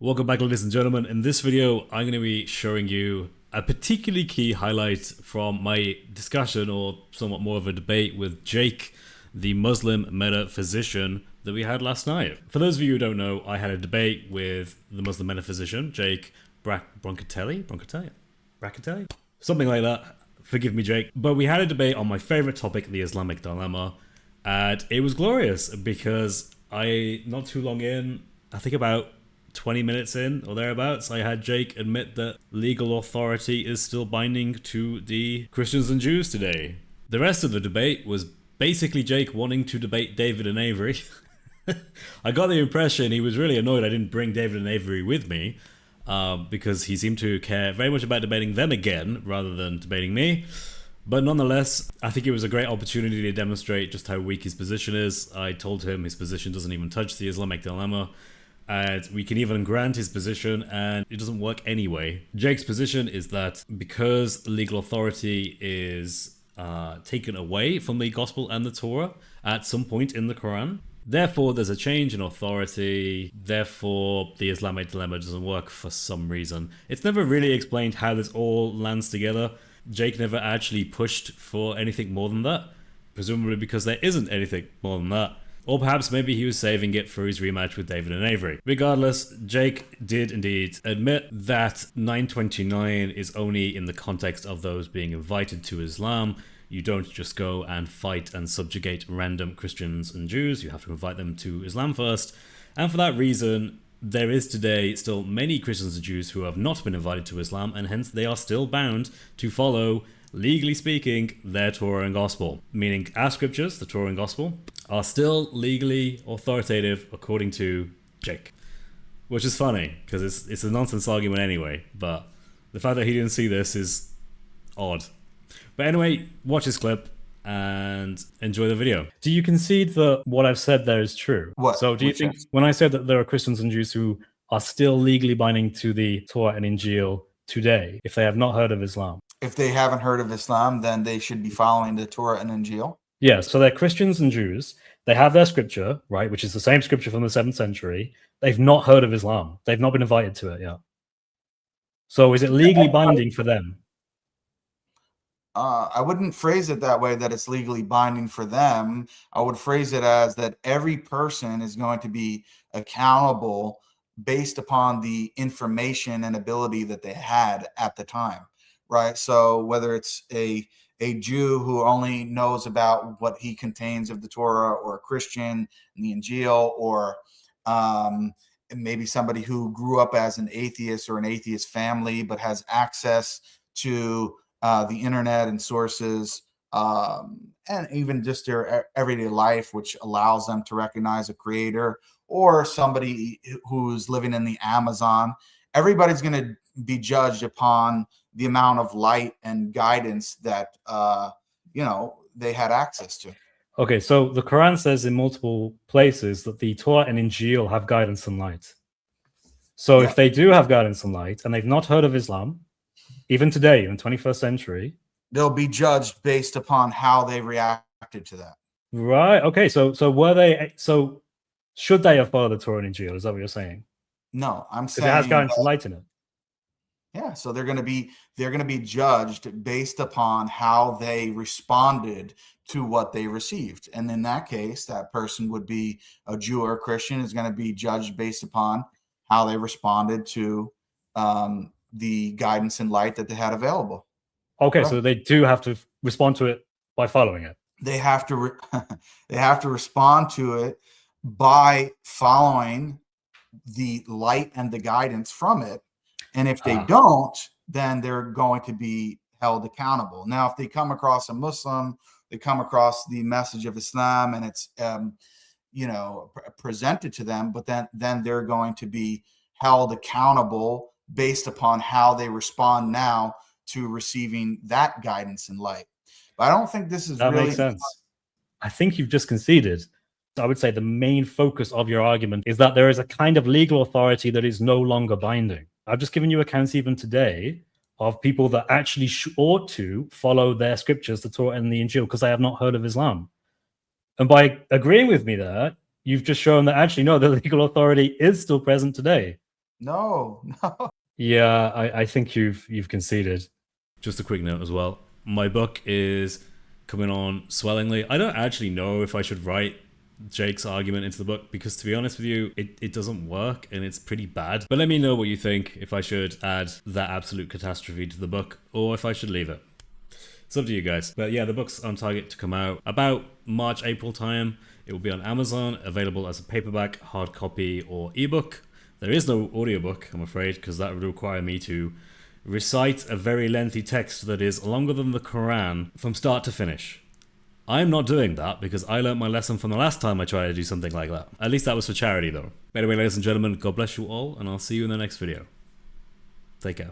Welcome back, ladies and gentlemen. In this video, I'm going to be showing you a particularly key highlight from my discussion, or somewhat more of a debate, with Jake, the Muslim metaphysician that we had last night. For those of you who don't know, I had a debate with the Muslim metaphysician, Jake Broncatelli? Something like that. Forgive me, Jake. But we had a debate on my favorite topic, the Islamic dilemma, and it was glorious because not too long in, I think about 20 minutes in or thereabouts, I had Jake admit that legal authority is still binding to the Christians and Jews today. The rest of the debate was basically Jake wanting to debate David and Avery. I got the impression he was really annoyed I didn't bring David and Avery with me, because he seemed to care very much about debating them again rather than debating me. But nonetheless, I think it was a great opportunity to demonstrate just how weak his position is. I told him his position doesn't even touch the Islamic dilemma, and we can even grant his position and it doesn't work anyway. Jake's position is that because legal authority is taken away from the Gospel and the Torah at some point in the Quran, therefore there's a change in authority, therefore the Islamic dilemma doesn't work for some reason. It's never really explained how this all lands together. Jake never actually pushed for anything more than that, presumably because there isn't anything more than that. Or perhaps maybe he was saving it for his rematch with David and Avery. Regardless, Jake did indeed admit that 929 is only in the context of those being invited to Islam. You don't just go and fight and subjugate random Christians and Jews. You have to invite them to Islam first. And for that reason, there is today still many Christians and Jews who have not been invited to Islam, and hence they are still bound to follow, legally speaking, their Torah and Gospel. Meaning our scriptures, the Torah and Gospel, are still legally authoritative according to Jake. Which is funny, because it's a nonsense argument anyway, but the fact that he didn't see this is odd. But anyway, watch this clip and enjoy the video. Do you concede that what I've said there is true? What? So do you think, when I said that there are Christians and Jews who are still legally binding to the Torah and Injil today, if they have not heard of Islam? If they haven't heard of Islam, then they should be following the Torah and Injil. Yeah, so they're Christians and Jews. They have their scripture, right, which is the same scripture from the 7th century. They've not heard of Islam. They've not been invited to it yet. So is it legally binding for them? I wouldn't phrase it that way, that it's legally binding for them. I would phrase it as that every person is going to be accountable based upon the information and ability that they had at the time, right? So whether it's a Jew who only knows about what he contains of the Torah, or a Christian in the Injil, or maybe somebody who grew up as an atheist or an atheist family but has access to the internet and sources, and even just their everyday life, which allows them to recognize a creator, or somebody who's living in the Amazon. Everybody's going to be judged upon the amount of light and guidance that they had access to. Okay, so the Quran says in multiple places that the Torah and Injil have guidance and light. So if they do have guidance and light and they've not heard of Islam, even today in the 21st century, they'll be judged based upon how they reacted to that. Right. Okay. So should they have followed the Torah and Injil? Is that what you're saying? No, I'm saying it has guidance and light in it. Yeah, so they're going to be judged based upon how they responded to what they received. And in that case, that person would be a Jew or a Christian, is going to be judged based upon how they responded to the guidance and light that they had available. Okay, right. So they do have to respond to it by following it. They have to they have to respond to it by following the light and the guidance from it. And if they don't, then they're going to be held accountable. Now, if they come across a Muslim, they come across the message of Islam, and it's presented to them, but then they're going to be held accountable based upon how they respond now to receiving that guidance and light. But I don't think this is that really makes sense. I think you've just conceded. I would say the main focus of your argument is that there is a kind of legal authority that is no longer binding. I've just given you accounts even today of people that actually ought to follow their scriptures, the Torah and the Injil, because they have not heard of Islam. And by agreeing with me there, you've just shown that actually, no, the legal authority is still present today. No, no. Yeah, I think you've conceded. Just a quick note as well. My book is coming on swellingly. I don't actually know if I should write Jake's argument into the book because, to be honest with you, it doesn't work and it's pretty bad. But let me know what you think, if I should add that absolute catastrophe to the book or if I should leave it. It's up to you guys. But yeah, the book's on target to come out about March, April time. It will be on Amazon, available as a paperback, hard copy, or ebook. There is no audiobook, I'm afraid, because that would require me to recite a very lengthy text that is longer than the Quran from start to finish. I'm not doing that because I learnt my lesson from the last time I tried to do something like that. At least that was for charity though. Anyway, ladies and gentlemen, God bless you all, and I'll see you in the next video. Take care.